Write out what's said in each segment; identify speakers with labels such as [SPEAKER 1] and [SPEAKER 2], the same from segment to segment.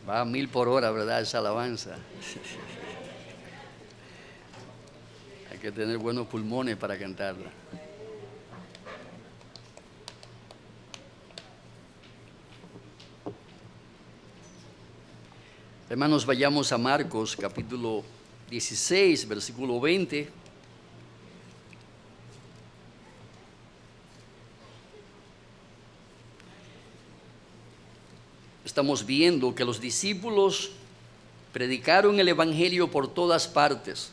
[SPEAKER 1] Va a 1000 por hora, ¿verdad? Esa alabanza. Hay que tener buenos pulmones para cantarla. Hermanos, vayamos a Marcos, capítulo 16, versículo 20. Estamos viendo que los discípulos predicaron el evangelio por todas partes.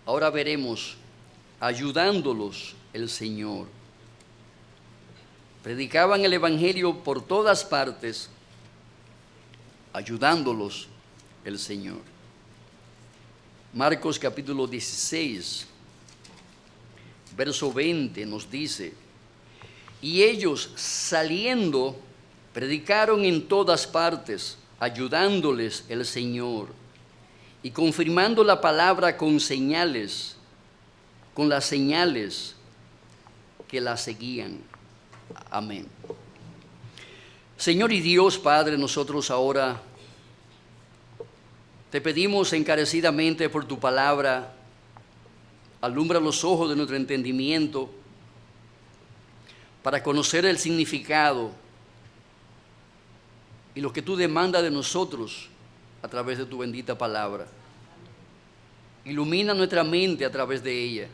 [SPEAKER 1] Ahora veremos, ayudándolos el Señor. Predicaban el evangelio por todas partes, ayudándolos el Señor. Marcos capítulo 16, verso 20 nos dice: y ellos saliendo predicaron en todas partes, ayudándoles el Señor y confirmando la palabra con señales, con las señales que la seguían. Amén. Señor y Dios Padre, nosotros ahora te pedimos encarecidamente por tu palabra, alumbra los ojos de nuestro entendimiento para conocer el significado y lo que tú demandas de nosotros a través de tu bendita palabra. Ilumina nuestra mente a través de ella.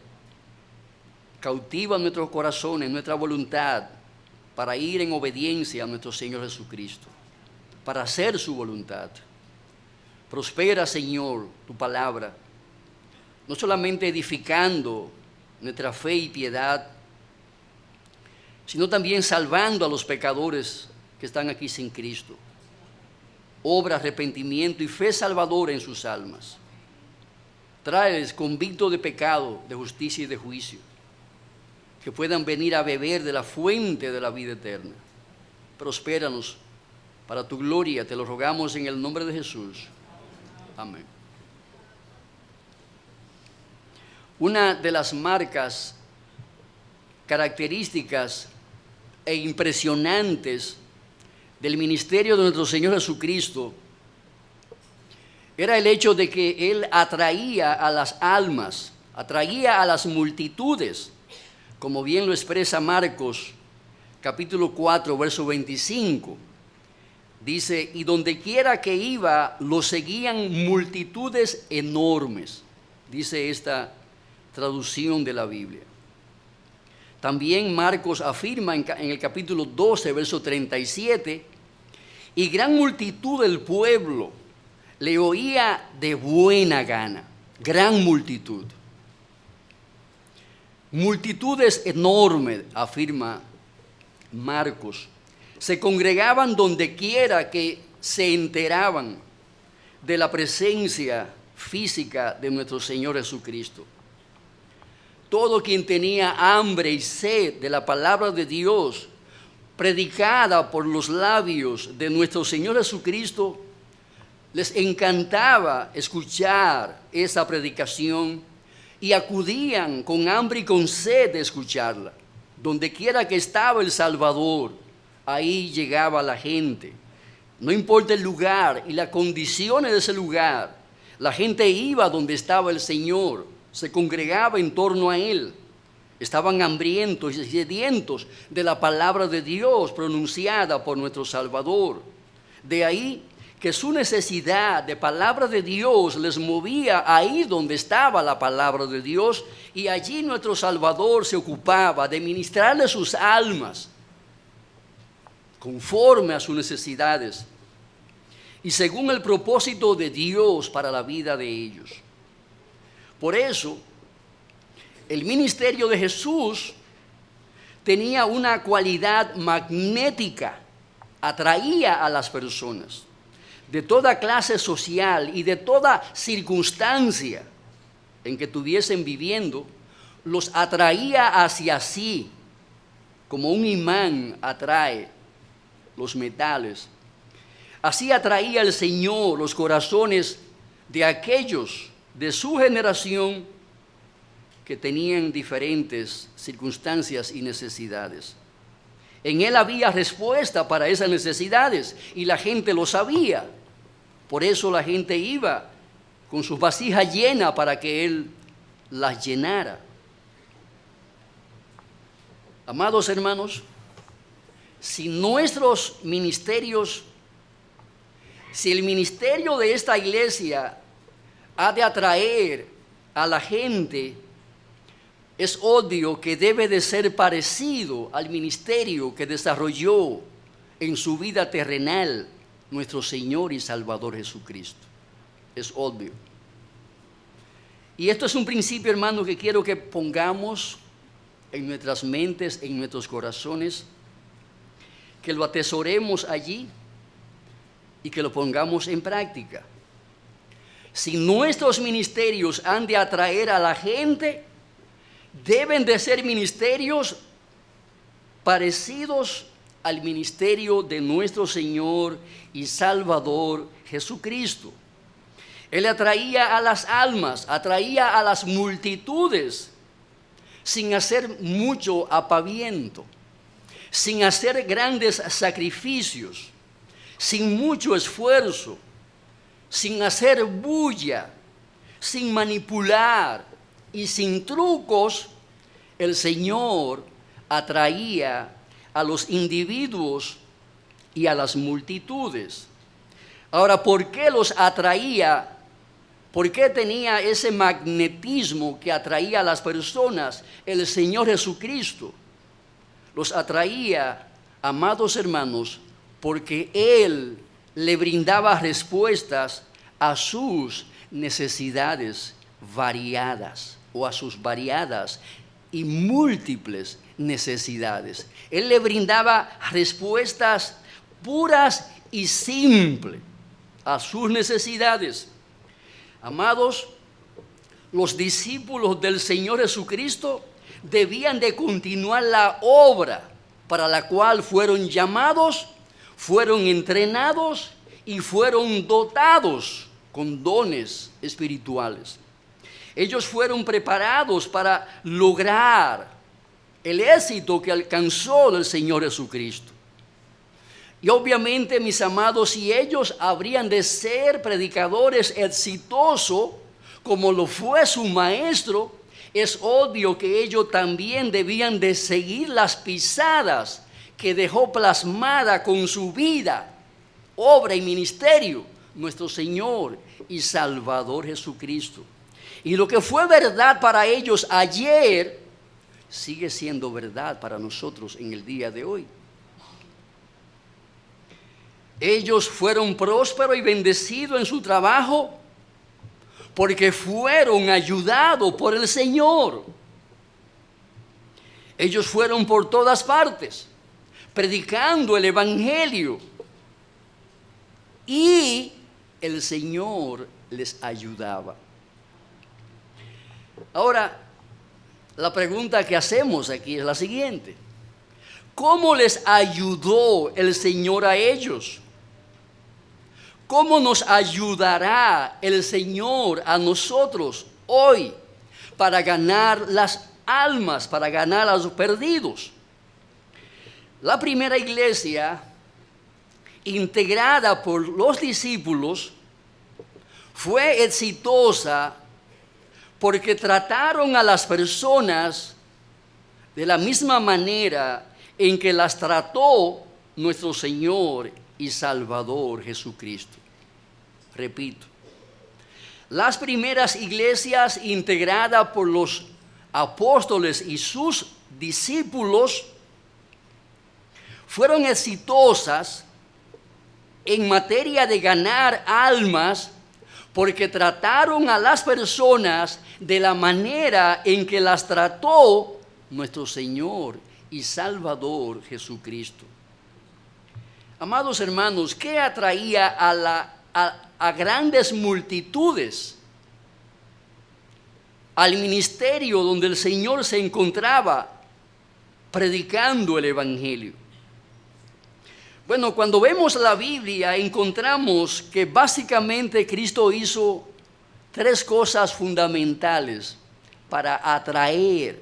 [SPEAKER 1] Cautiva nuestros corazones, nuestra voluntad, para ir en obediencia a nuestro Señor Jesucristo, para hacer su voluntad. Prospera, Señor, tu palabra, no solamente edificando nuestra fe y piedad, sino también salvando a los pecadores que están aquí sin Cristo. Obra arrepentimiento y fe salvadora en sus almas. Tráeles convictos de pecado, de justicia y de juicio, que puedan venir a beber de la fuente de la vida eterna. Prospéranos para tu gloria, te lo rogamos en el nombre de Jesús. Amén. Una de las marcas características e impresionantes del ministerio de nuestro Señor Jesucristo era el hecho de que Él atraía a las almas, atraía a las multitudes, como bien lo expresa Marcos, capítulo 4, verso 25. Dice, y donde quiera que iba, lo seguían multitudes enormes, dice esta traducción de la Biblia. También Marcos afirma en el capítulo 12, verso 37, y gran multitud del pueblo le oía de buena gana, gran multitud. Multitudes enormes, afirma Marcos, se congregaban donde quiera que se enteraban de la presencia física de nuestro Señor Jesucristo. Todo quien tenía hambre y sed de la palabra de Dios, predicada por los labios de nuestro Señor Jesucristo, les encantaba escuchar esa predicación y acudían con hambre y con sed de escucharla. Donde quiera que estaba el Salvador, ahí llegaba la gente. No importa el lugar y las condiciones de ese lugar, la gente iba donde estaba el Señor, se congregaba en torno a Él. Estaban hambrientos y sedientos de la palabra de Dios pronunciada por nuestro Salvador. De ahí que su necesidad de palabra de Dios les movía ahí donde estaba la palabra de Dios, y allí nuestro Salvador se ocupaba de ministrarles sus almas conforme a sus necesidades y según el propósito de Dios para la vida de ellos. Por eso, el ministerio de Jesús tenía una cualidad magnética, atraía a las personas de toda clase social y de toda circunstancia en que estuviesen viviendo, los atraía hacia sí, como un imán atrae los metales. Así atraía el Señor los corazones de aquellos de su generación que tenían diferentes circunstancias y necesidades. En Él había respuesta para esas necesidades y la gente lo sabía. Por eso la gente iba con sus vasijas llenas para que Él las llenara. Amados hermanos, si nuestros ministerios, si el ministerio de esta iglesia ha de atraer a la gente, es obvio que debe de ser parecido al ministerio que desarrolló en su vida terrenal nuestro Señor y Salvador Jesucristo. Es obvio. Y esto es un principio, hermano, que quiero que pongamos en nuestras mentes, en nuestros corazones, que lo atesoremos allí y que lo pongamos en práctica. Si nuestros ministerios han de atraer a la gente, deben de ser ministerios parecidos al ministerio de nuestro Señor y Salvador Jesucristo. Él atraía a las almas, atraía a las multitudes sin hacer mucho apaviento, sin hacer grandes sacrificios, sin mucho esfuerzo, sin hacer bulla, sin manipular y sin trucos. El Señor atraía a los individuos y a las multitudes. Ahora, ¿por qué los atraía? ¿Por qué tenía ese magnetismo que atraía a las personas? El Señor Jesucristo los atraía, amados hermanos, porque Él le brindaba respuestas a sus necesidades variadas o a sus variadas y múltiples necesidades. Él le brindaba respuestas puras y simples a sus necesidades. Amados, los discípulos del Señor Jesucristo debían de continuar la obra para la cual fueron llamados, fueron entrenados y fueron dotados con dones espirituales. Ellos fueron preparados para lograr el éxito que alcanzó el Señor Jesucristo. Y obviamente, mis amados, si ellos habrían de ser predicadores exitosos, como lo fue su maestro, es obvio que ellos también debían de seguir las pisadas que dejó plasmada con su vida, obra y ministerio nuestro Señor y Salvador Jesucristo. Y lo que fue verdad para ellos ayer, sigue siendo verdad para nosotros en el día de hoy. Ellos fueron prósperos y bendecidos en su trabajo porque fueron ayudados por el Señor. Ellos fueron por todas partes predicando el Evangelio y el Señor les ayudaba. Ahora, la pregunta que hacemos aquí es la siguiente: ¿cómo les ayudó el Señor a ellos? ¿Cómo nos ayudará el Señor a nosotros hoy para ganar las almas, para ganar a los perdidos? La primera iglesia, integrada por los discípulos, fue exitosa porque trataron a las personas de la misma manera en que las trató nuestro Señor y Salvador Jesucristo. Repito, las primeras iglesias integradas por los apóstoles y sus discípulos fueron exitosas en materia de ganar almas porque trataron a las personas de la manera en que las trató nuestro Señor y Salvador Jesucristo. Amados hermanos, ¿qué atraía a grandes multitudes al ministerio donde el Señor se encontraba predicando el Evangelio? Bueno, cuando vemos la Biblia encontramos que básicamente Cristo hizo tres cosas fundamentales para atraer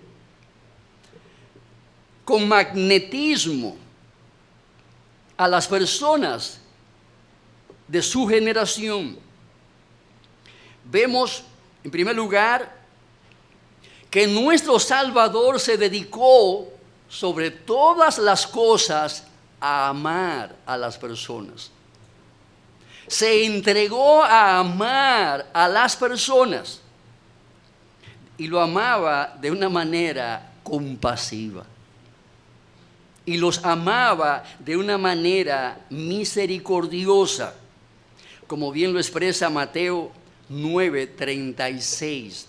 [SPEAKER 1] con magnetismo a las personas de su generación. Vemos, en primer lugar, que nuestro Salvador se dedicó sobre todas las cosas a amar a las personas. Se entregó a amar a las personas y lo amaba de una manera compasiva. Y los amaba de una manera misericordiosa, como bien lo expresa Mateo 9:36.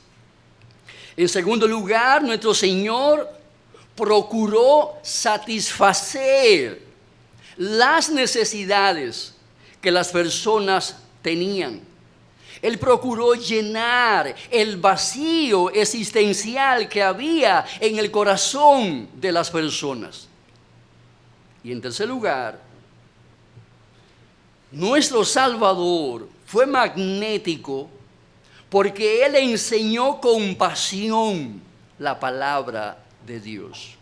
[SPEAKER 1] En segundo lugar, nuestro Señor procuró satisfacer las necesidades que las personas tenían. Él procuró llenar el vacío existencial que había en el corazón de las personas. Y en tercer lugar, nuestro Salvador fue magnético porque Él enseñó con pasión la palabra de Dios.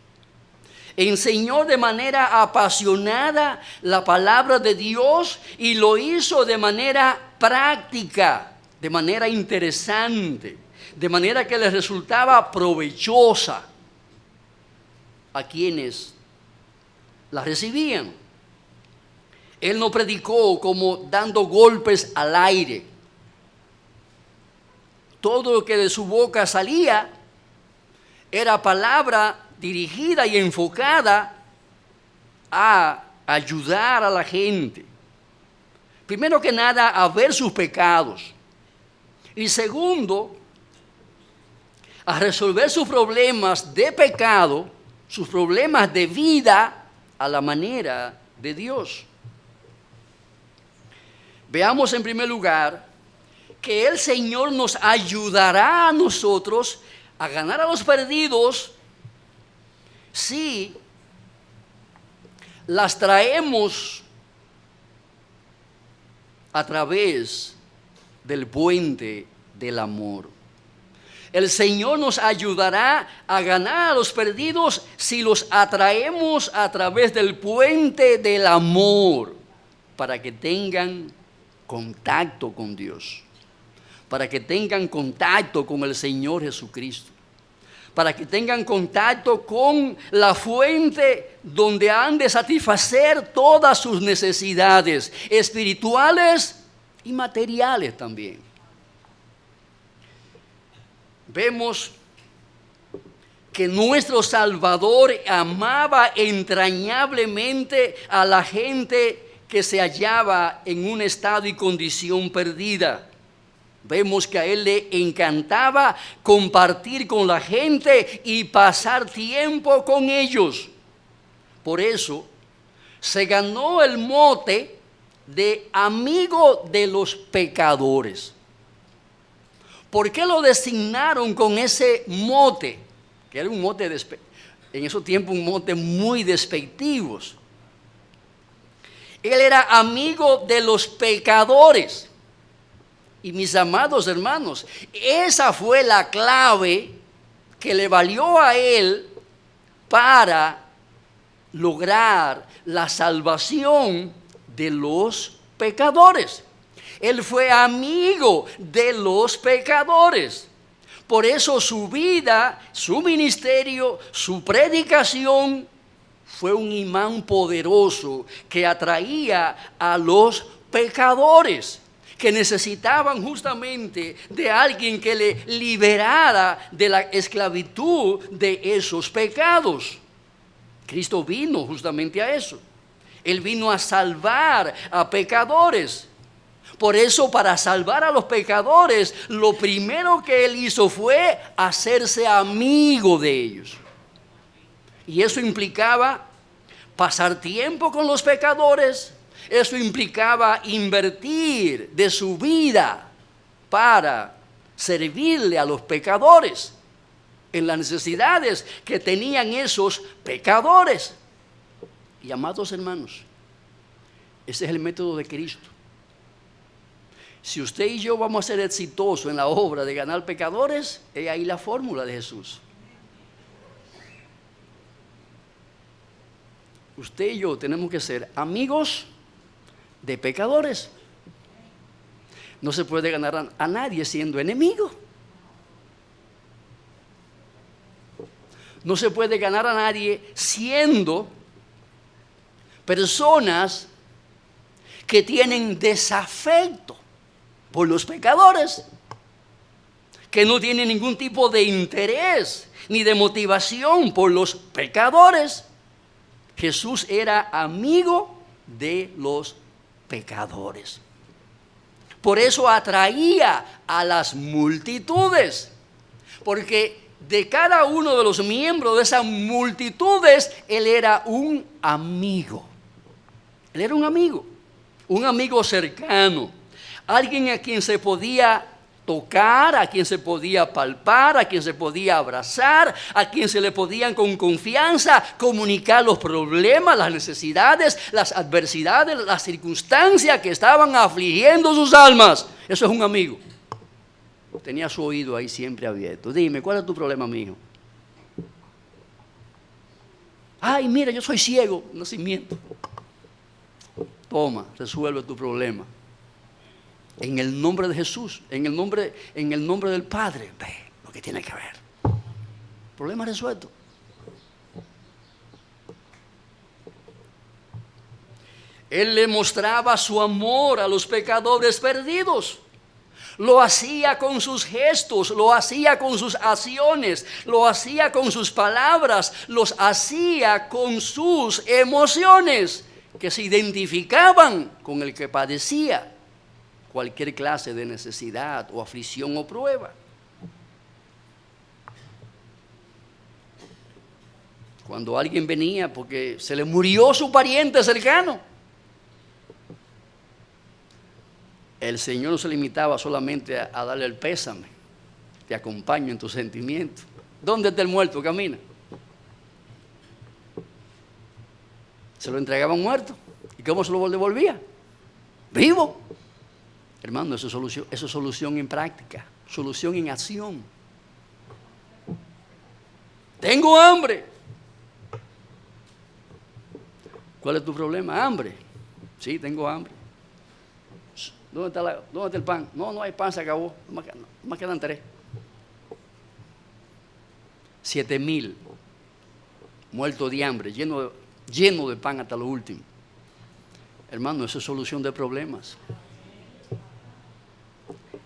[SPEAKER 1] Enseñó de manera apasionada la palabra de Dios y lo hizo de manera práctica, de manera interesante, de manera que les resultaba provechosa a quienes la recibían. Él no predicó como dando golpes al aire. Todo lo que de su boca salía era palabra dirigida y enfocada a ayudar a la gente. Primero que nada, a ver sus pecados. Y segundo, a resolver sus problemas de pecado, sus problemas de vida a la manera de Dios. Veamos en primer lugar que el Señor nos ayudará a nosotros a ganar a los perdidos si las traemos a través del puente del amor. El Señor nos ayudará a ganar a los perdidos si los atraemos a través del puente del amor, para que tengan contacto con Dios, para que tengan contacto con el Señor Jesucristo, para que tengan contacto con la fuente donde han de satisfacer todas sus necesidades espirituales y materiales también. Vemos que nuestro Salvador amaba entrañablemente a la gente que se hallaba en un estado y condición perdida. Vemos que a Él le encantaba compartir con la gente y pasar tiempo con ellos. Por eso se ganó el mote de amigo de los pecadores. ¿Por qué lo designaron con ese mote? Que era un mote, en esos tiempos un mote muy despectivo. Él era amigo de los pecadores. Y mis amados hermanos, esa fue la clave que le valió a él para lograr la salvación de los pecadores. Él fue amigo de los pecadores. Por eso su vida, su ministerio, su predicación fue un imán poderoso que atraía a los pecadores, que necesitaban justamente de alguien que le liberara de la esclavitud de esos pecados. Cristo vino justamente a eso. Él vino a salvar a pecadores. Por eso, para salvar a los pecadores, lo primero que Él hizo fue hacerse amigo de ellos. Y eso implicaba pasar tiempo con los pecadores. Eso implicaba invertir de su vida para servirle a los pecadores en las necesidades que tenían esos pecadores. Y amados hermanos, ese es el método de Cristo. Si usted y yo vamos a ser exitosos en la obra de ganar pecadores, es ahí la fórmula de Jesús. usted y yo tenemos que ser amigos de pecadores. No se puede ganar a nadie siendo enemigo. No se puede ganar a nadie siendo personas que tienen desafecto por los pecadores, que no tienen ningún tipo de interés ni de motivación por los pecadores. Jesús era amigo de los pecadores. Por eso atraía a las multitudes, porque de cada uno de los miembros de esas multitudes, él era un amigo. Él era un amigo cercano, alguien a quien se podía tocar, a quien se podía palpar, a quien se podía abrazar, a quien se le podían con confianza comunicar los problemas, las necesidades, las adversidades, las circunstancias que estaban afligiendo sus almas. Eso es un amigo. Tenía su oído ahí siempre abierto. Dime, ¿cuál es tu problema, mijo? Ay, mira, yo soy ciego, nacimiento. Toma, resuelve tu problema. En el nombre de Jesús, en el nombre del Padre, ve lo que tiene que ver. Problema resuelto. Él le mostraba su amor a los pecadores perdidos. Lo hacía con sus gestos, lo hacía con sus acciones, lo hacía con sus palabras, los hacía con sus emociones, que se identificaban con el que padecía cualquier clase de necesidad o aflicción o prueba. Cuando alguien venía porque se le murió su pariente cercano, el Señor no se limitaba solamente a darle el pésame. Te acompaño en tus sentimientos. ¿Dónde está el muerto? Camina. Se lo entregaban muerto. ¿Y cómo se lo devolvía? Vivo. Hermano, eso es solución en práctica, solución en acción. Tengo hambre. ¿Cuál es tu problema? Hambre. Sí, tengo hambre. ¿Dónde está el pan? No hay pan, se acabó. Más quedan 3. 7,000 muertos de hambre, lleno de pan hasta lo último. Hermano, eso es solución de problemas.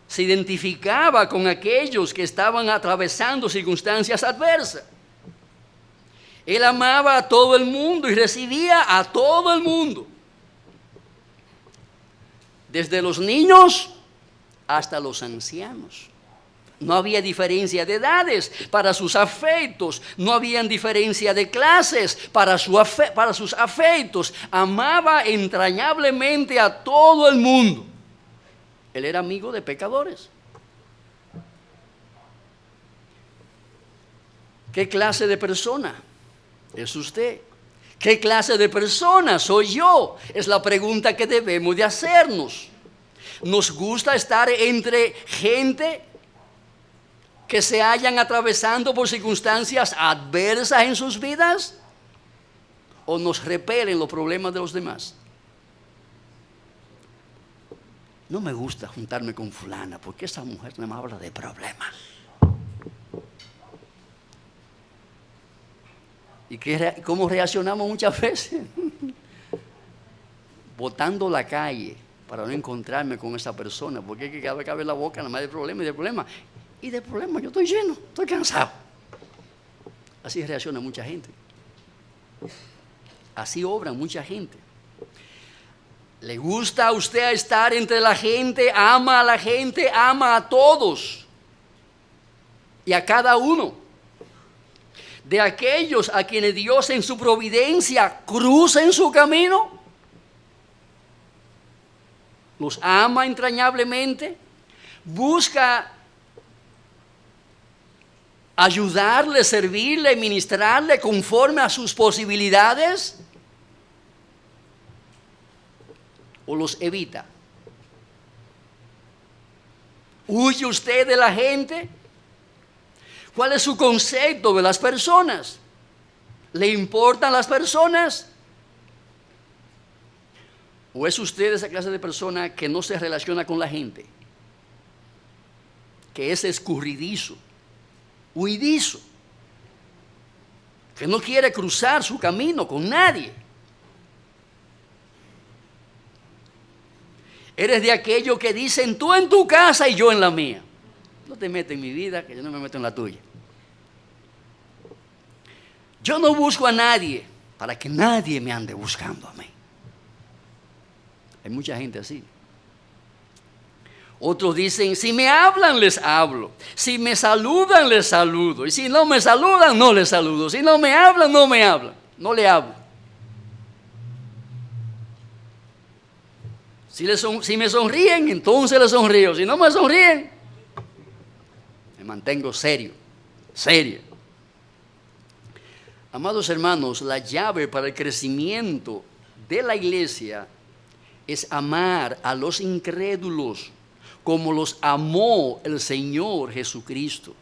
[SPEAKER 1] Se identificaba con aquellos que estaban atravesando circunstancias adversas. Él amaba a todo el mundo y recibía a todo el mundo. Desde los niños hasta los ancianos. No había diferencia de edades para sus afectos. No había diferencia de clases para sus afectos. Amaba entrañablemente a todo el mundo. Él era amigo de pecadores. ¿Qué clase de persona es usted? ¿Qué clase de persona soy yo? Es la pregunta que debemos de hacernos. ¿Nos gusta estar entre gente que se hallan atravesando por circunstancias adversas en sus vidas? ¿O nos repelen los problemas de los demás? No me gusta juntarme con fulana porque esa mujer no me habla de problemas. ¿Y cómo reaccionamos muchas veces? Botando la calle para no encontrarme con esa persona, porque es que cada vez que abre la boca nada más de problema y de problema. Y de problema yo estoy lleno, estoy cansado. Así reacciona mucha gente. Así obra mucha gente. ¿Le gusta a usted estar entre la gente? Ama a la gente, ama a todos y a cada uno. De aquellos a quienes Dios en su providencia cruza en su camino, los ama entrañablemente, busca ayudarle, servirle, ministrarle conforme a sus posibilidades, o los evita. ¿Huye usted de la gente? ¿Cuál es su concepto de las personas? ¿Le importan las personas? ¿O es usted esa clase de persona que no se relaciona con la gente? Que es escurridizo, huidizo, que no quiere cruzar su camino con nadie. Eres de aquellos que dicen tú en tu casa y yo en la mía. No te metas en mi vida, que yo no me meto en la tuya. Yo no busco a nadie para que nadie me ande buscando a mí. Hay mucha gente así. Otros dicen, si me hablan, les hablo. Si me saludan, les saludo. Y si no me saludan, no les saludo. Si no me hablan, no me hablan. No le hablo. Si me sonríen, entonces les sonrío. Si no me sonríen, me mantengo serio. Serio. Amados hermanos, la llave para el crecimiento de la iglesia es amar a los incrédulos como los amó el Señor Jesucristo.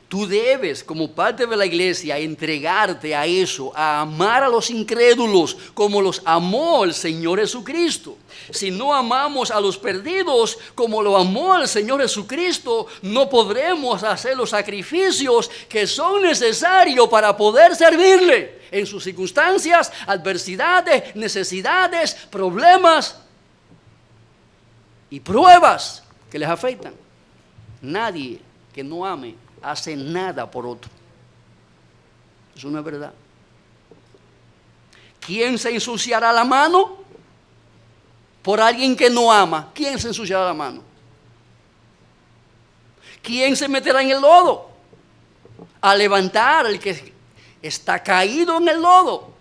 [SPEAKER 1] Tú debes, como parte de la iglesia, entregarte a eso, a amar a los incrédulos como los amó el Señor Jesucristo. Si no amamos a los perdidos como lo amó el Señor Jesucristo, no podremos hacer los sacrificios que son necesarios para poder servirle en sus circunstancias, adversidades, necesidades, problemas y pruebas que les afectan. Nadie que no ame hace nada por otro. Eso no es verdad. ¿Quién se ensuciará la mano por alguien que no ama? ¿Quién se ensuciará la mano? ¿Quién se meterá en el lodo a levantar al que está caído en el lodo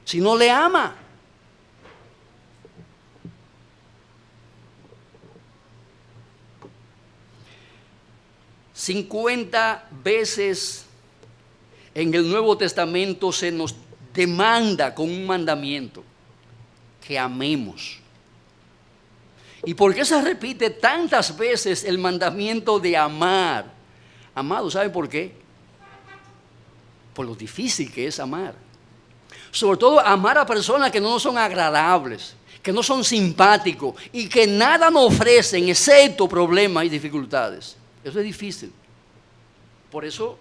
[SPEAKER 1] si no le ama? $50 veces en el Nuevo Testamento se nos demanda con un mandamiento que amemos. ¿Y por qué se repite tantas veces el mandamiento de amar? Amado, ¿sabe por qué? Por lo difícil que es amar. Sobre todo amar a personas que no nos son agradables, que no son simpáticos y que nada nos ofrecen excepto problemas y dificultades. Eso es difícil. Por eso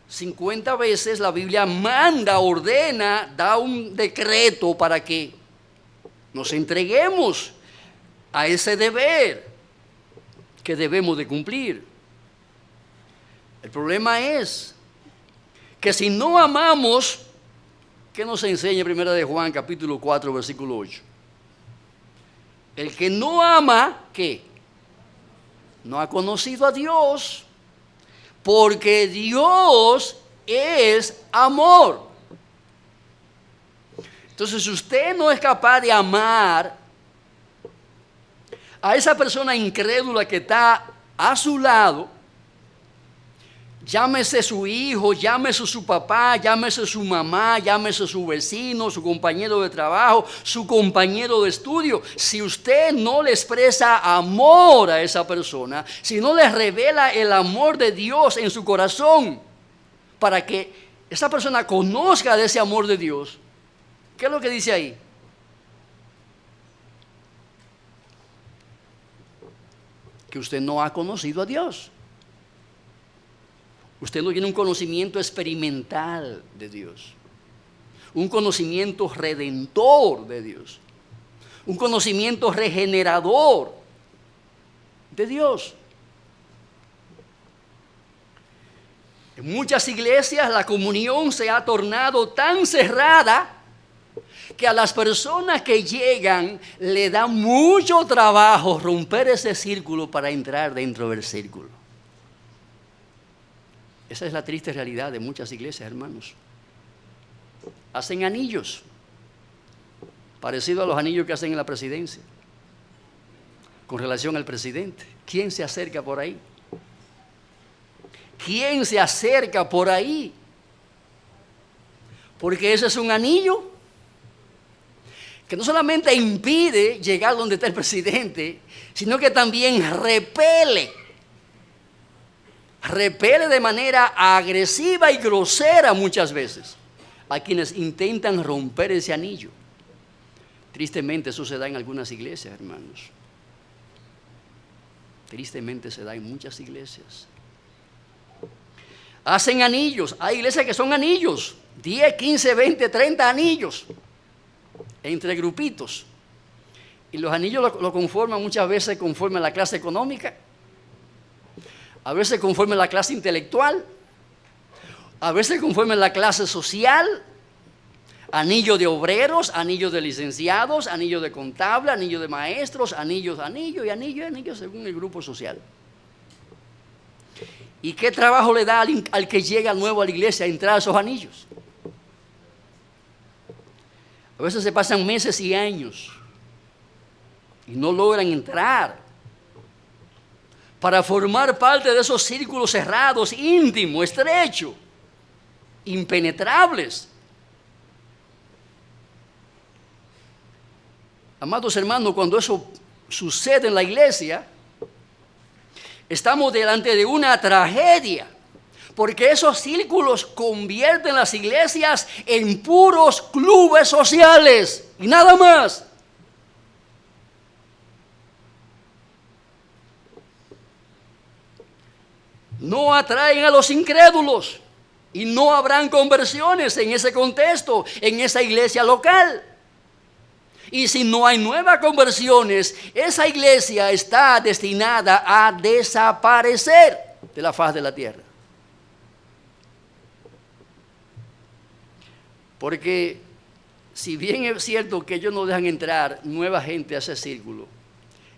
[SPEAKER 1] 50 veces la Biblia manda, ordena, da un decreto para que nos entreguemos a ese deber que debemos de cumplir. El problema es que si no amamos, ¿qué nos enseña 1 de Juan capítulo 4 versículo 8? El que no ama, ¿qué? No ha conocido a Dios, porque Dios es amor. Entonces, si usted no es capaz de amar a esa persona incrédula que está a su lado, llámese su hijo, llámese su papá, llámese su mamá, llámese su vecino, su compañero de trabajo, su compañero de estudio. Si usted no le expresa amor a esa persona, si no le revela el amor de Dios en su corazón, para que esa persona conozca de ese amor de Dios, ¿qué es lo que dice ahí? Que usted no ha conocido a Dios. Usted no tiene un conocimiento experimental de Dios, un conocimiento redentor de Dios, un conocimiento regenerador de Dios. En muchas iglesias la comunión se ha tornado tan cerrada que a las personas que llegan le da mucho trabajo romper ese círculo para entrar dentro del círculo. Esa es la triste realidad de muchas iglesias, hermanos. Hacen anillos, parecidos a los anillos que hacen en la presidencia, con relación al presidente. ¿Quién se acerca por ahí? ¿Quién se acerca por ahí? Porque ese es un anillo que no solamente impide llegar donde está el presidente, sino que también repele de manera agresiva y grosera muchas veces a quienes intentan romper ese anillo. Tristemente eso se da en algunas iglesias, hermanos. Tristemente se da en muchas iglesias. Hacen anillos. Hay iglesias que son anillos. 10, 15, 20, 30 anillos. Entre grupitos. Y los anillos lo conforman muchas veces conforme a la clase económica. A veces conforme a la clase intelectual. A veces conforme a la clase social. Anillo de obreros, anillo de licenciados, anillo de contable, anillo de maestros, anillo según el grupo social. ¿Y qué trabajo le da al que llega nuevo a la iglesia a entrar a esos anillos? A veces se pasan meses y años y no logran entrar para formar parte de esos círculos cerrados, íntimos, estrechos, impenetrables. Amados hermanos, cuando eso sucede en la iglesia, estamos delante de una tragedia, porque esos círculos convierten las iglesias en puros clubes sociales y nada más. No atraen a los incrédulos y no habrán conversiones en ese contexto, en esa iglesia local. Y si no hay nuevas conversiones, esa iglesia está destinada a desaparecer de la faz de la tierra. Porque si bien es cierto que ellos no dejan entrar nueva gente a ese círculo,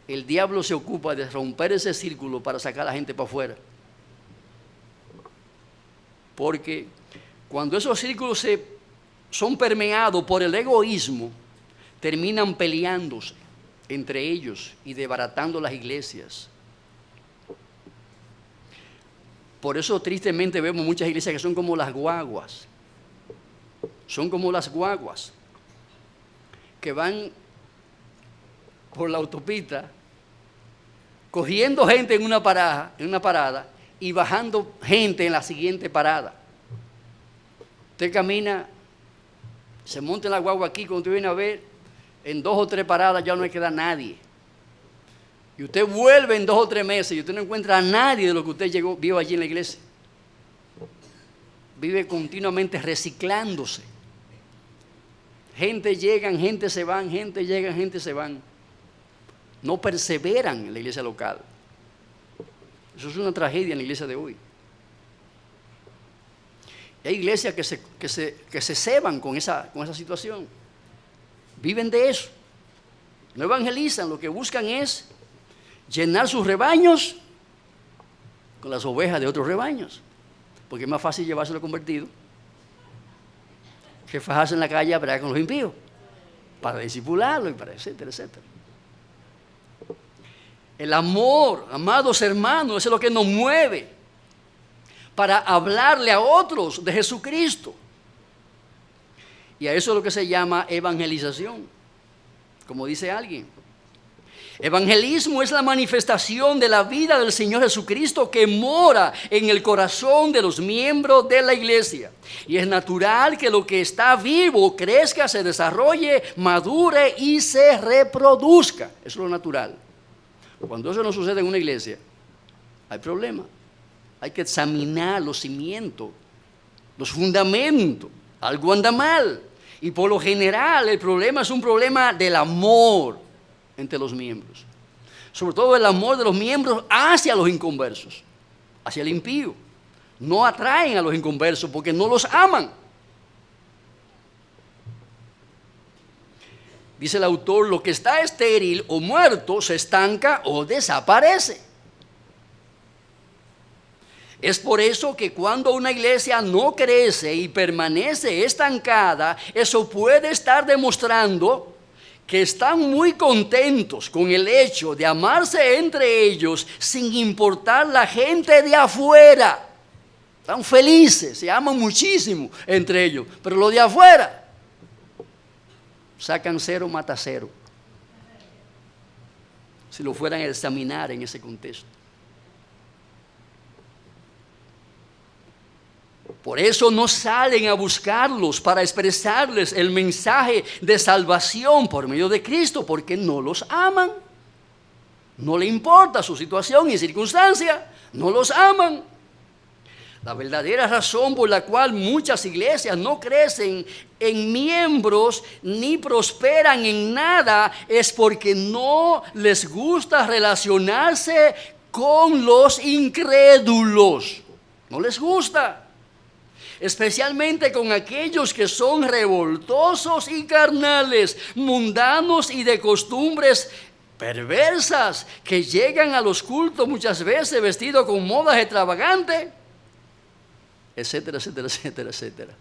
[SPEAKER 1] el diablo se ocupa de romper ese círculo para sacar a la gente para afuera. Porque cuando esos círculos son permeados por el egoísmo, terminan peleándose entre ellos y desbaratando las iglesias. Por eso tristemente vemos muchas iglesias que son como las guaguas. Son como las guaguas que van por la autopista cogiendo gente en una parada y bajando gente en la siguiente parada. Usted camina, se monta en la guagua aquí, cuando usted viene a ver, en 2 o 3 paradas ya no le queda nadie. Y usted vuelve en 2 o 3 meses y usted no encuentra a nadie de lo que usted vio allí en la iglesia. Vive continuamente reciclándose. Gente llegan, gente se van, gente llegan, gente se van. No perseveran en la iglesia local. Eso es una tragedia en la iglesia de hoy. Hay iglesias que se ceban con esa situación. Viven de eso. No evangelizan, lo que buscan es llenar sus rebaños con las ovejas de otros rebaños. Porque es más fácil llevárselo convertido que fajarse en la calle a pelear con los impíos, para discipularlo y para etcétera, etcétera. El amor, amados hermanos, eso es lo que nos mueve para hablarle a otros de Jesucristo. Y a eso es lo que se llama evangelización, como dice alguien. Evangelismo es la manifestación de la vida del Señor Jesucristo que mora en el corazón de los miembros de la iglesia. Y es natural que lo que está vivo crezca, se desarrolle, madure y se reproduzca. Eso es lo natural. Cuando eso no sucede en una iglesia, hay problema. Hay que examinar los cimientos, los fundamentos. Algo anda mal. Y por lo general el problema es un problema del amor entre los miembros. Sobre todo el amor de los miembros hacia los inconversos, hacia el impío. No atraen a los inconversos porque no los aman. Dice el autor, lo que está estéril o muerto se estanca o desaparece. Es por eso que cuando una iglesia no crece y permanece estancada, eso puede estar demostrando que están muy contentos con el hecho de amarse entre ellos sin importar la gente de afuera. Están felices, se aman muchísimo entre ellos, pero los de afuera sacan 0, mata 0. Si lo fueran a examinar en ese contexto. Por eso no salen a buscarlos para expresarles el mensaje de salvación por medio de Cristo, porque no los aman. No le importa su situación y circunstancia, no los aman. La verdadera razón por la cual muchas iglesias no crecen en miembros ni prosperan en nada es porque no les gusta relacionarse con los incrédulos. No les gusta. Especialmente con aquellos que son revoltosos y carnales, mundanos y de costumbres perversas, que llegan a los cultos muchas veces vestidos con modas extravagantes, etcétera, etcétera, etcétera, etcétera.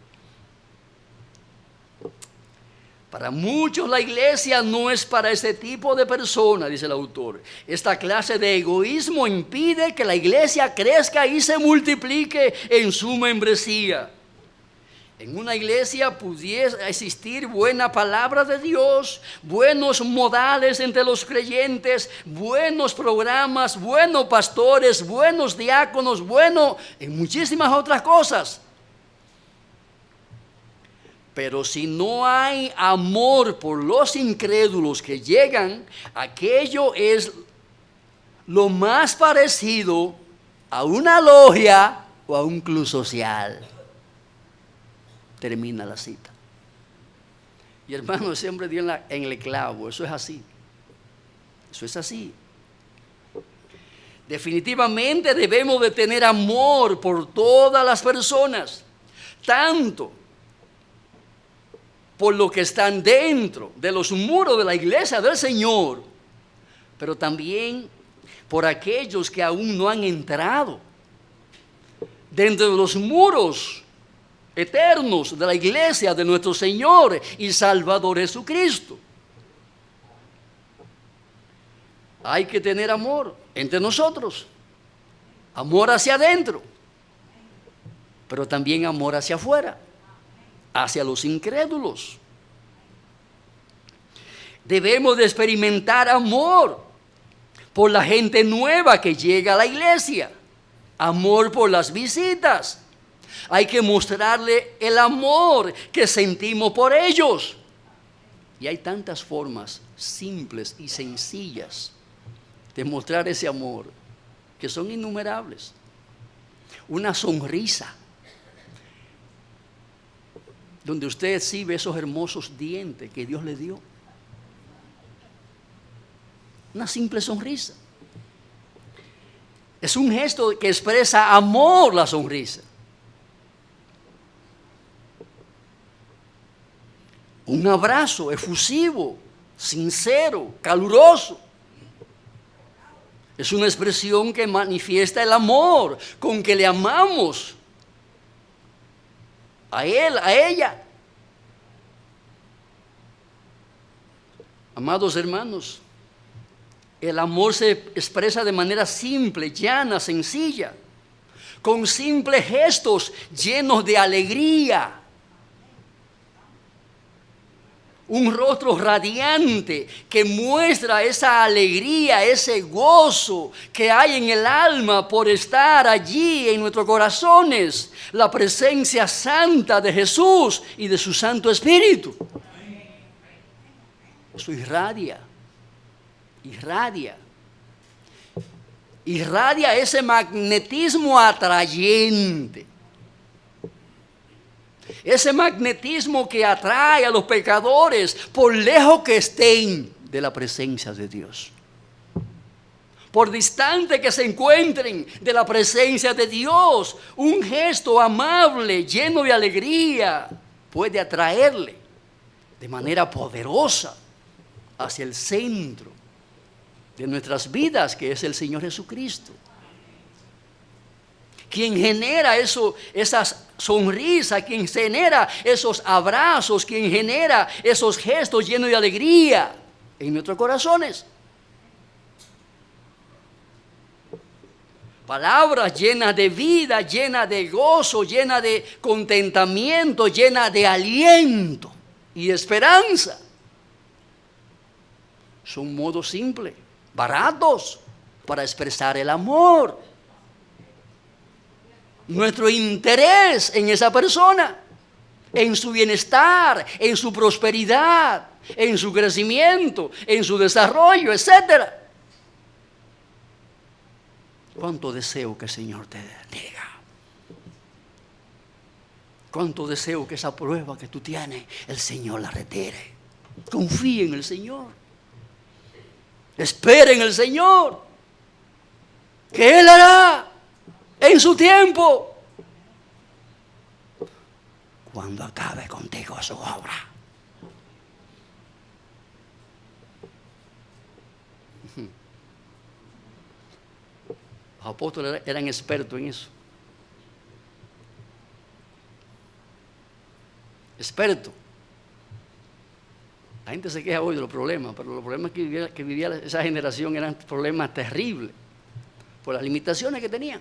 [SPEAKER 1] Para muchos la iglesia no es para ese tipo de personas, dice el autor. Esta clase de egoísmo impide que la iglesia crezca y se multiplique en su membresía. En una iglesia pudiese existir buena palabra de Dios, buenos modales entre los creyentes, buenos programas, buenos pastores, buenos diáconos, en muchísimas otras cosas. Pero si no hay amor por los incrédulos que llegan, aquello es lo más parecido a una logia o a un club social. Termina la cita. Y hermano, siempre dio en el clavo. Eso es así. Eso es así. Definitivamente debemos de tener amor por todas las personas, tanto por los que están dentro de los muros de la iglesia del Señor, pero también por aquellos que aún no han entrado dentro de los muros eternos de la iglesia de nuestro Señor y Salvador Jesucristo. Hay que tener amor entre nosotros, amor hacia adentro, pero también amor hacia afuera, hacia los incrédulos. Debemos de experimentar amor por la gente nueva que llega a la iglesia, amor por las visitas. Hay que mostrarle el amor que sentimos por ellos. Y hay tantas formas simples y sencillas de mostrar ese amor que son innumerables. Una sonrisa, donde usted exhibe esos hermosos dientes que Dios le dio. Una simple sonrisa. Es un gesto que expresa amor, la sonrisa. Un abrazo efusivo, sincero, caluroso. Es una expresión que manifiesta el amor con que le amamos a él, a ella. Amados hermanos, el amor se expresa de manera simple, llana, sencilla, con simples gestos llenos de alegría. Un rostro radiante que muestra esa alegría, ese gozo que hay en el alma por estar allí en nuestros corazones. La presencia santa de Jesús y de su Santo Espíritu. Eso irradia, irradia ese magnetismo atrayente. Ese magnetismo que atrae a los pecadores por lejos que estén de la presencia de Dios. Por distante que se encuentren de la presencia de Dios, un gesto amable, lleno de alegría, puede atraerle de manera poderosa hacia el centro de nuestras vidas, que es el Señor Jesucristo. Quien genera esas sonrisas, quien genera esos abrazos, quien genera esos gestos llenos de alegría en nuestros corazones. Palabras llenas de vida, llenas de gozo, llenas de contentamiento, llenas de aliento y esperanza. Son modos simples, baratos, para expresar el amor. nuestro interés en esa persona, en su bienestar, en su prosperidad, en su crecimiento, en su desarrollo, etc. Cuánto deseo que el Señor te bendiga. Cuánto deseo que esa prueba que tú tienes, el Señor la retire. Confíe en el Señor. Espere en el Señor. Que Él hará en su tiempo. Cuando acabe contigo su obra. Los apóstoles eran expertos en eso. Experto. La gente se queja hoy de los problemas, pero los problemas que vivía esa generación eran problemas terribles por las limitaciones que tenían,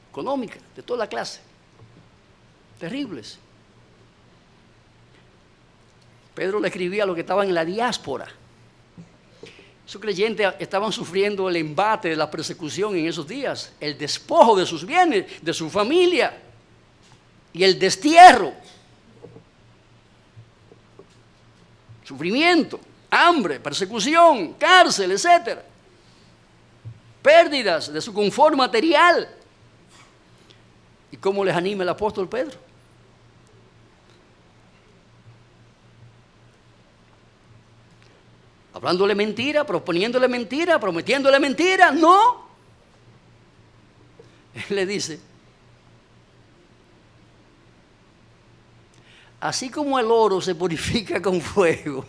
[SPEAKER 1] económicas, de toda la clase, terribles. Pedro le escribía a los que estaban en la diáspora. Esos creyentes estaban sufriendo el embate de la persecución en esos días, el despojo de sus bienes, de su familia, y el destierro, sufrimiento, hambre, persecución, cárcel, etc. Pérdidas de su confort material. ¿Y cómo les anima el apóstol Pedro? Hablándole mentira, proponiéndole mentira, prometiéndole mentira. No. Él le dice: así como el oro se purifica con fuego,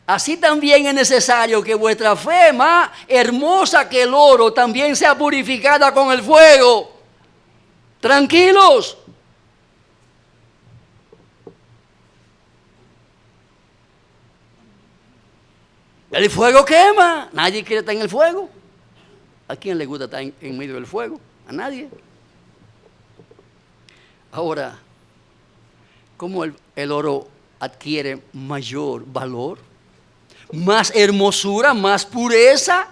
[SPEAKER 1] así también es necesario que vuestra fe, más hermosa que el oro, también sea purificada con el fuego. Tranquilos. El fuego quema. Nadie quiere estar en el fuego. ¿A quién le gusta estar en medio del fuego? A nadie. Ahora, ¿cómo el oro adquiere mayor valor? Más hermosura, más pureza.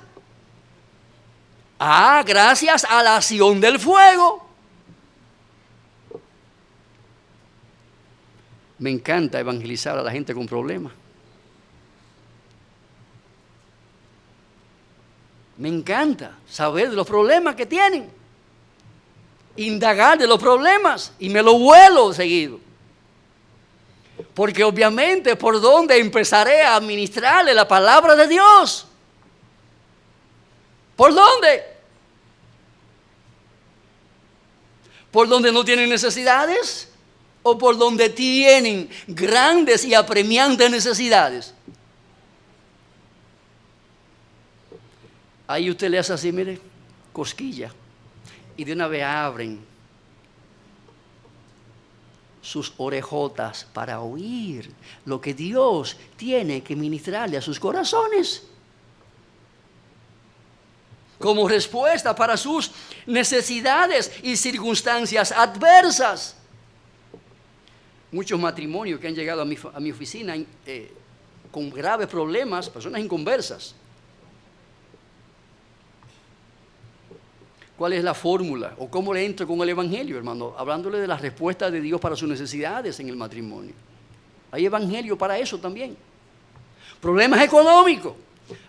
[SPEAKER 1] Gracias a la acción del fuego. Me encanta evangelizar a la gente con problemas. Me encanta saber de los problemas que tienen. Indagar de los problemas y me lo vuelo seguido. Porque obviamente por donde empezaré a administrarle la palabra de Dios. ¿Por dónde? ¿Por donde no tienen necesidades? ¿O por donde tienen grandes y apremiantes necesidades? Ahí usted le hace así, mire, cosquilla. Y de una vez abren sus orejotas para oír lo que Dios tiene que ministrarle a sus corazones. Como respuesta para sus necesidades y circunstancias adversas. Muchos matrimonios que han llegado a mi oficina con graves problemas, personas inconversas. ¿Cuál es la fórmula? ¿O cómo le entro con el evangelio, hermano? Hablándole de las respuestas de Dios para sus necesidades en el matrimonio. Hay evangelio para eso también. Problemas económicos.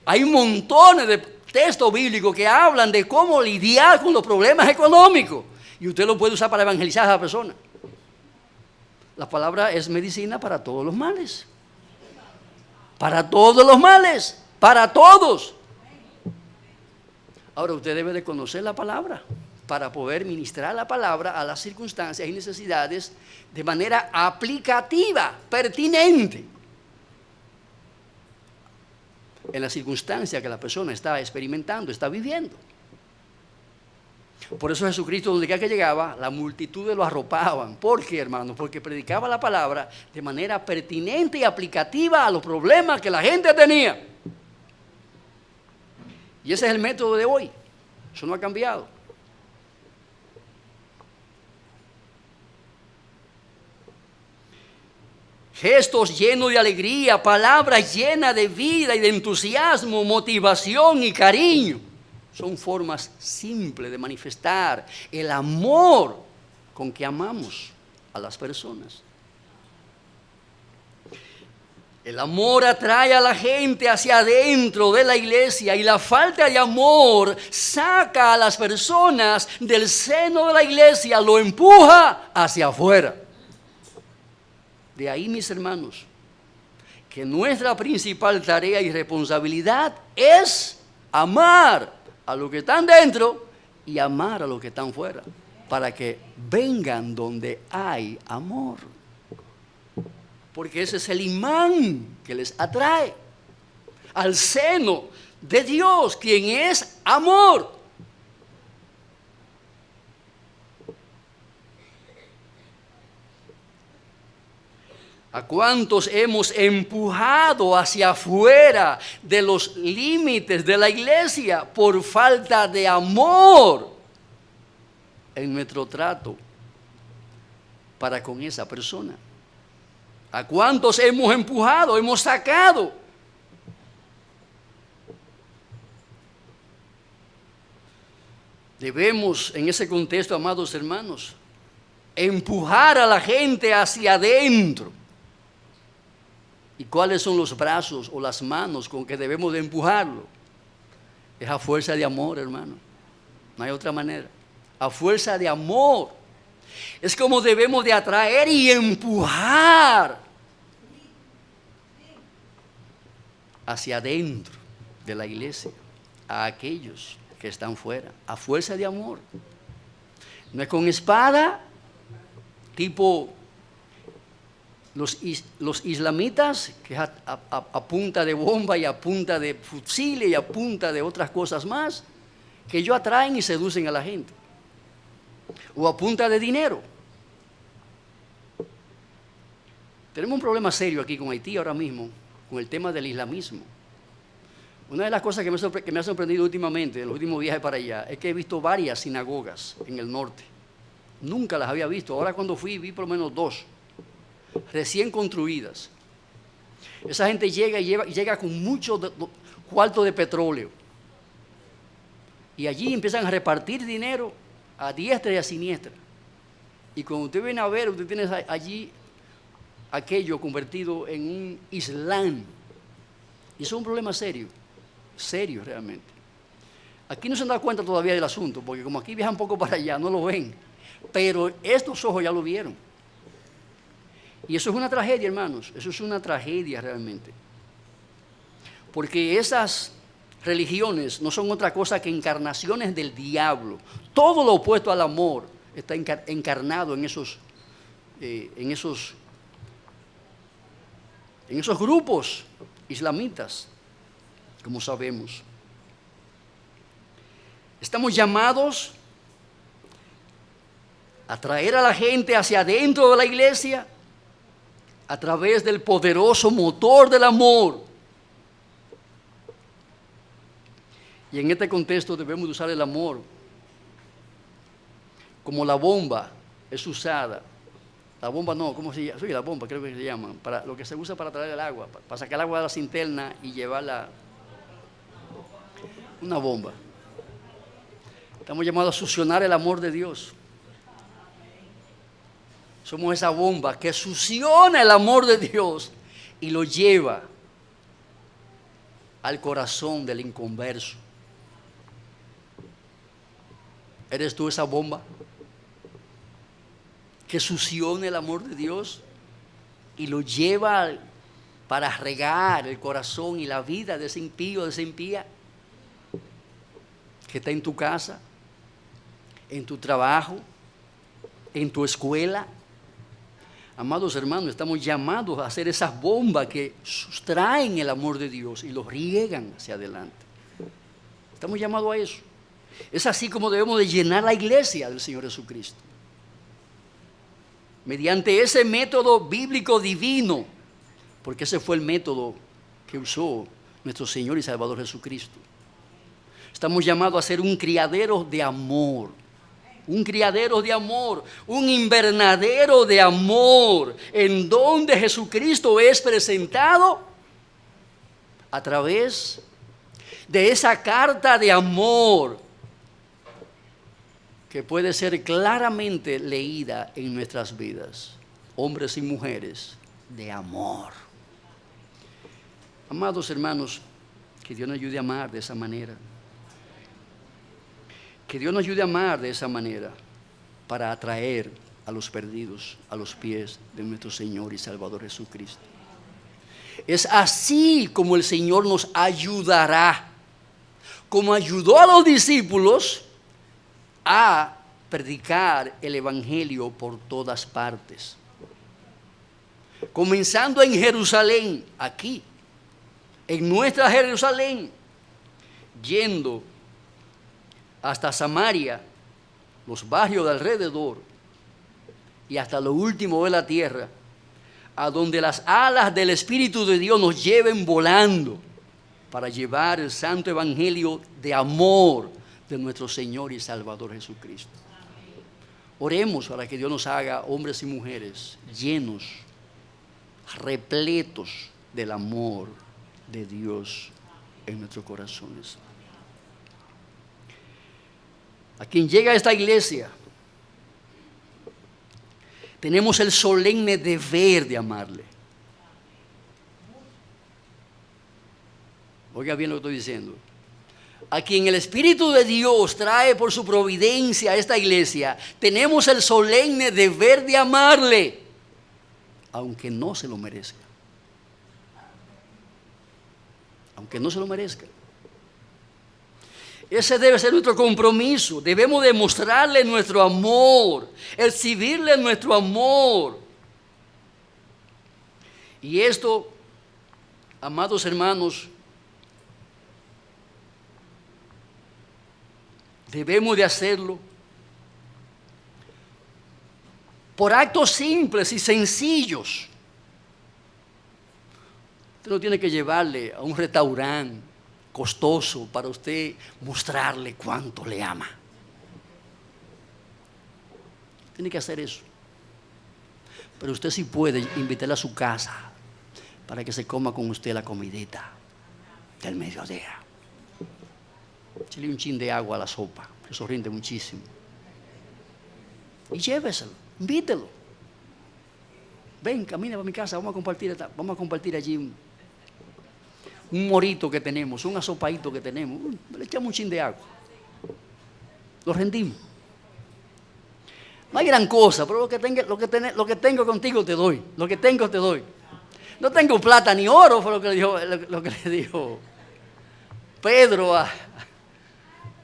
[SPEAKER 1] Hay montones de textos bíblicos que hablan de cómo lidiar con los problemas económicos. Y usted lo puede usar para evangelizar a la persona. La palabra es medicina para todos los males. Para todos los males. Para todos. Ahora usted debe de conocer la palabra para poder ministrar la palabra a las circunstancias y necesidades de manera aplicativa, pertinente, en la circunstancia que la persona está experimentando, está viviendo. Por eso Jesucristo, donde quiera que llegaba, la multitud lo arropaban. ¿Por qué, hermano? Porque predicaba la palabra de manera pertinente y aplicativa a los problemas que la gente tenía. Y ese es el método de hoy. Eso no ha cambiado. Gestos llenos de alegría, palabras llenas de vida y de entusiasmo, motivación y cariño. Son formas simples de manifestar el amor con que amamos a las personas. El amor atrae a la gente hacia adentro de la iglesia y la falta de amor saca a las personas del seno de la iglesia, lo empuja hacia afuera. De ahí, mis hermanos, que nuestra principal tarea y responsabilidad es amar a los que están dentro y amar a los que están fuera, para que vengan donde hay amor. Porque ese es el imán que les atrae al seno de Dios, quien es amor. ¿A cuántos hemos empujado hacia afuera de los límites de la iglesia por falta de amor en nuestro trato para con esa persona? ¿A cuántos hemos empujado, hemos sacado? Debemos, en ese contexto, amados hermanos, empujar a la gente hacia adentro. ¿Y cuáles son los brazos o las manos con que debemos de empujarlo? Es a fuerza de amor, hermano. No hay otra manera. A fuerza de amor. Es como debemos de atraer y empujar hacia adentro de la iglesia a aquellos que están fuera, a fuerza de amor. No es con espada, tipo los islamitas, que es a punta de bomba y a punta de fusiles y a punta de otras cosas más, que ellos atraen y seducen a la gente. O a punta de dinero. Tenemos un problema serio aquí con Haití ahora mismo, con el tema del islamismo. Una de las cosas que me ha sorprendido últimamente, en los últimos viajes para allá, es que he visto varias sinagogas en el norte. Nunca las había visto. Ahora cuando fui, vi por lo menos 2, recién construidas. Esa gente llega con mucho cuarto de petróleo. Y allí empiezan a repartir dinero a diestra y a siniestra. Y cuando usted viene a ver, usted tiene allí aquello convertido en un Islam. Y eso es un problema serio, serio realmente. Aquí no se han dado cuenta todavía del asunto, porque como aquí viajan poco para allá, no lo ven. Pero estos ojos ya lo vieron. Y eso es una tragedia, hermanos, eso es una tragedia realmente. Porque esas religiones no son otra cosa que encarnaciones del diablo. Todo lo opuesto al amor está encarnado en esos grupos islamitas, como sabemos. Estamos llamados a traer a la gente hacia adentro de la iglesia a través del poderoso motor del amor. Y en este contexto debemos de usar el amor como la bomba es usada. La bomba no, ¿cómo se llama? Sí, la bomba creo que se llama, para lo que se usa para traer el agua, para sacar el agua de la cisterna y llevarla. Una bomba. Estamos llamados a succionar el amor de Dios. Somos esa bomba que succiona el amor de Dios y lo lleva al corazón del inconverso. ¿Eres tú esa bomba que succiona el amor de Dios y lo lleva para regar el corazón y la vida de ese impío, de esa impía que está en tu casa, en tu trabajo, en tu escuela? Amados hermanos, estamos llamados a hacer esas bombas que sustraen el amor de Dios y lo riegan hacia adelante. Estamos llamados a eso. Es así como debemos de llenar la iglesia del Señor Jesucristo. Mediante ese método bíblico divino, porque ese fue el método que usó nuestro Señor y Salvador Jesucristo. Estamos llamados a ser un criadero de amor. Un criadero de amor, un invernadero de amor, en donde Jesucristo es presentado a través de esa carta de amor que puede ser claramente leída en nuestras vidas, hombres y mujeres de amor. Amados hermanos, que Dios nos ayude a amar de esa manera. Que Dios nos ayude a amar de esa manera para atraer a los perdidos a los pies de nuestro Señor y Salvador Jesucristo. Es así como el Señor nos ayudará, como ayudó a los discípulos a predicar el Evangelio por todas partes. Comenzando en Jerusalén, aquí, en nuestra Jerusalén, yendo hasta Samaria, los barrios de alrededor, y hasta lo último de la tierra, a donde las alas del Espíritu de Dios nos lleven volando para llevar el santo Evangelio de amor de nuestro Señor y Salvador Jesucristo. Oremos para que Dios nos haga hombres y mujeres llenos, repletos del amor de Dios en nuestros corazones. A quien llega a esta iglesia, tenemos el solemne deber de amarle. Oiga bien lo que estoy diciendo. A quien el Espíritu de Dios trae por su providencia a esta iglesia, tenemos el solemne deber de amarle, aunque no se lo merezca. Aunque no se lo merezca. Ese debe ser nuestro compromiso. Debemos demostrarle nuestro amor, exhibirle nuestro amor. Y esto, amados hermanos, debemos de hacerlo por actos simples y sencillos. Usted no tiene que llevarle a un restaurante costoso para usted mostrarle cuánto le ama. Tiene que hacer eso. Pero usted sí puede invitarle a su casa para que se coma con usted la comidita del mediodía. Échale un chin de agua a la sopa, eso rinde muchísimo. Y lléveselo, invítelo. Ven, camina para mi casa, vamos a compartir allí un morito que tenemos, un asopadito que tenemos. Le echamos un chin de agua. Lo rendimos. No hay gran cosa, pero lo que tengo contigo te doy. Lo que tengo te doy. No tengo plata ni oro, fue lo que le dijo Pedro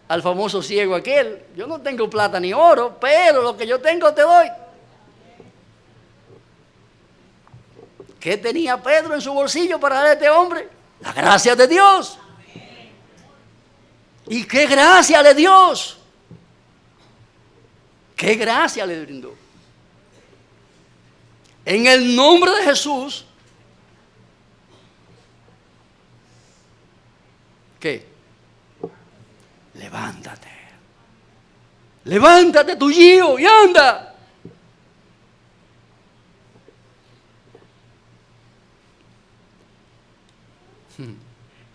[SPEAKER 1] al famoso ciego aquel. Yo no tengo plata ni oro, pero lo que yo tengo te doy. ¿Qué tenía Pedro en su bolsillo para darle a este hombre? La gracia de Dios. ¿Y qué gracia le dio? ¿Qué gracia le brindó? En el nombre de Jesús, ¿qué? Levántate. Levántate, tu hijo, y anda.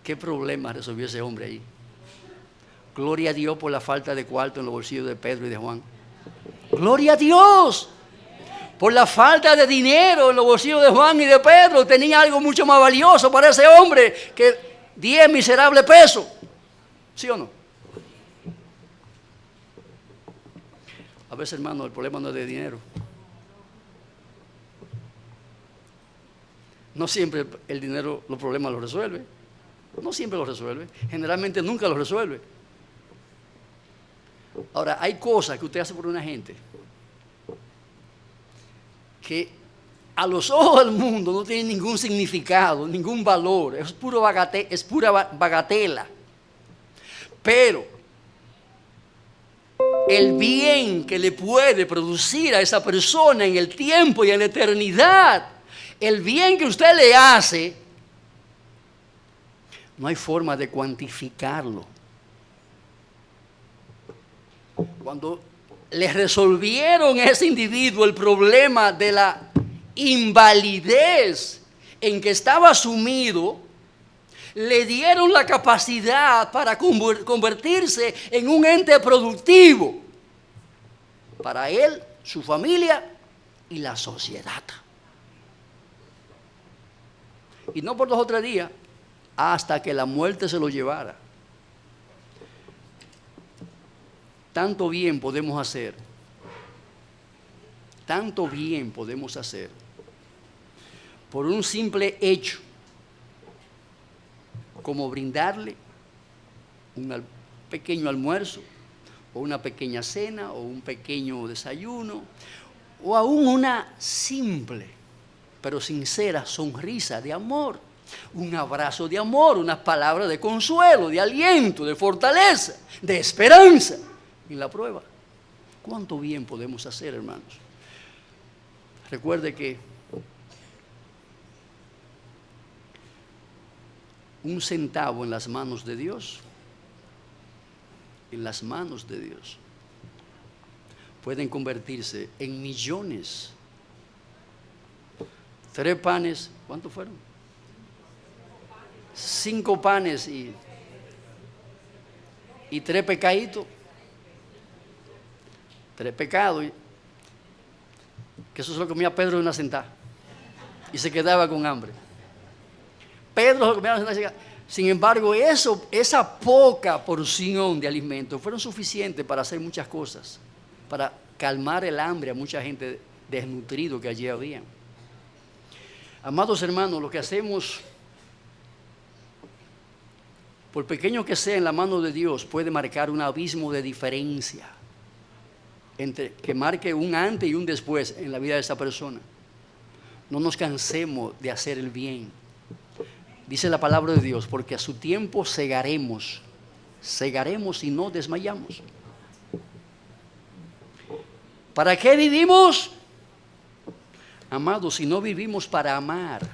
[SPEAKER 1] ¿Qué problema resolvió ese hombre ahí? Gloria a Dios por la falta de cuarto en los bolsillos de Pedro y de Juan. Gloria a Dios por la falta de dinero en los bolsillos de Juan y de Pedro. Tenía algo mucho más valioso para ese hombre que 10 miserables pesos. ¿Sí o no? A veces, hermano, el problema no es de dinero. No siempre el dinero los problemas los resuelve. No siempre los resuelve. Generalmente nunca los resuelve. Ahora, hay cosas que usted hace por una gente que a los ojos del mundo no tienen ningún significado, ningún valor. Es pura bagatela. Pero el bien que le puede producir a esa persona en el tiempo y en la eternidad, el bien que usted le hace, no hay forma de cuantificarlo. Cuando le resolvieron a ese individuo el problema de la invalidez en que estaba sumido, le dieron la capacidad para convertirse en un ente productivo para él, su familia y la sociedad. Y no por 2 o 3 días, hasta que la muerte se lo llevara. Tanto bien podemos hacer, tanto bien podemos hacer por un simple hecho como brindarle un pequeño almuerzo o una pequeña cena o un pequeño desayuno o aún una simple pero sincera sonrisa de amor, un abrazo de amor, unas palabras de consuelo, de aliento, de fortaleza, de esperanza en la prueba. ¿Cuánto bien podemos hacer, hermanos? Recuerde que un centavo en las manos de Dios, pueden convertirse en millones. 3 panes, ¿cuántos fueron? 5 panes y 3 pecaditos. 3 pecados. Que eso se lo comía Pedro en una sentada. Y se quedaba con hambre. Pedro se lo comía en una sentada. Sin embargo, esa poca porción de alimentos fueron suficientes para hacer muchas cosas. Para calmar el hambre a mucha gente desnutrido que allí había. Amados hermanos, lo que hacemos, por pequeño que sea en la mano de Dios, puede marcar un abismo de diferencia. Que marque un antes y un después en la vida de esa persona. No nos cansemos de hacer el bien. Dice la palabra de Dios, porque a su tiempo segaremos y no desmayamos. ¿Para qué vivimos? Amados, si no vivimos para amar,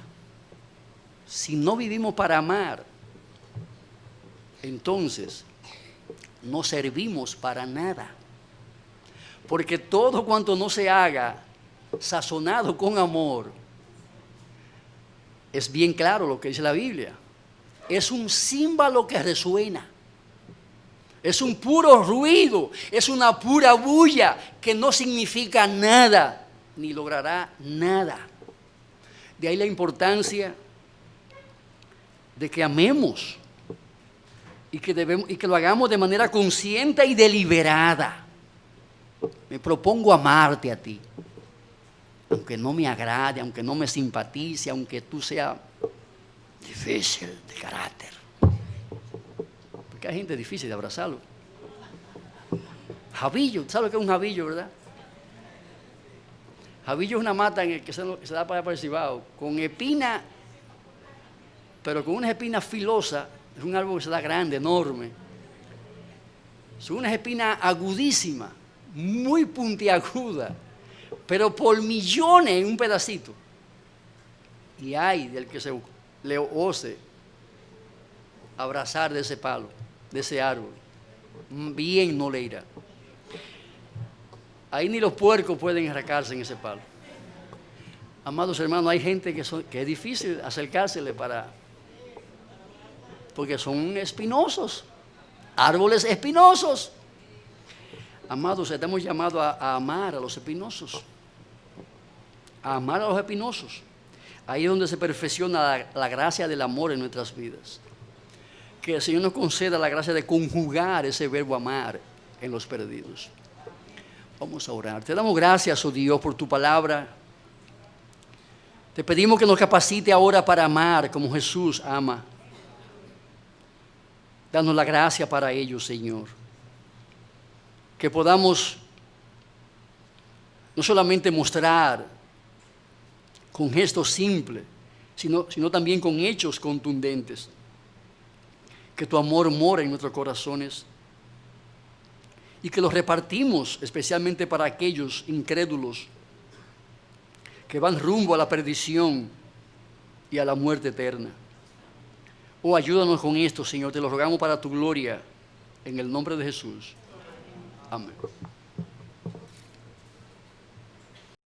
[SPEAKER 1] entonces no servimos para nada. Porque todo cuanto no se haga sazonado con amor, es bien claro lo que dice la Biblia. Es un címbalo que resuena. Es un puro ruido, es una pura bulla que no significa nada, ni logrará nada. De ahí la importancia de que amemos y que lo hagamos de manera consciente y deliberada. Me propongo amarte a ti, aunque no me agrade, aunque no me simpatice, aunque tú seas difícil de carácter. Porque hay gente difícil de abrazarlo. Jabillo, ¿sabes lo que es un jabillo, verdad? Jabillo es una mata en el que se da para el Cibao, con espina, pero con unas espinas filosas. Es un árbol que se da grande, enorme. Son unas espinas agudísimas, muy puntiagudas, pero por millones en un pedacito. Y hay del que se le ose abrazar de ese palo, de ese árbol. Bien no le irá. Ahí ni los puercos pueden arrancarse en ese palo. Amados hermanos, hay gente que es difícil acercársele porque son espinosos, árboles espinosos. Amados, estamos llamados a amar a los espinosos. A amar a los espinosos. Ahí es donde se perfecciona la gracia del amor en nuestras vidas. Que el Señor nos conceda la gracia de conjugar ese verbo amar en los perdidos. Vamos a orar. Te damos gracias, oh Dios, por tu palabra. Te pedimos que nos capacite ahora para amar como Jesús ama. Danos la gracia para ello, Señor. Que podamos no solamente mostrar con gestos simples, sino también con hechos contundentes. Que tu amor mora en nuestros corazones y que los repartimos especialmente para aquellos incrédulos que van rumbo a la perdición y a la muerte eterna. Oh, ayúdanos con esto, Señor, te lo rogamos para tu gloria, en el nombre de Jesús. Amén.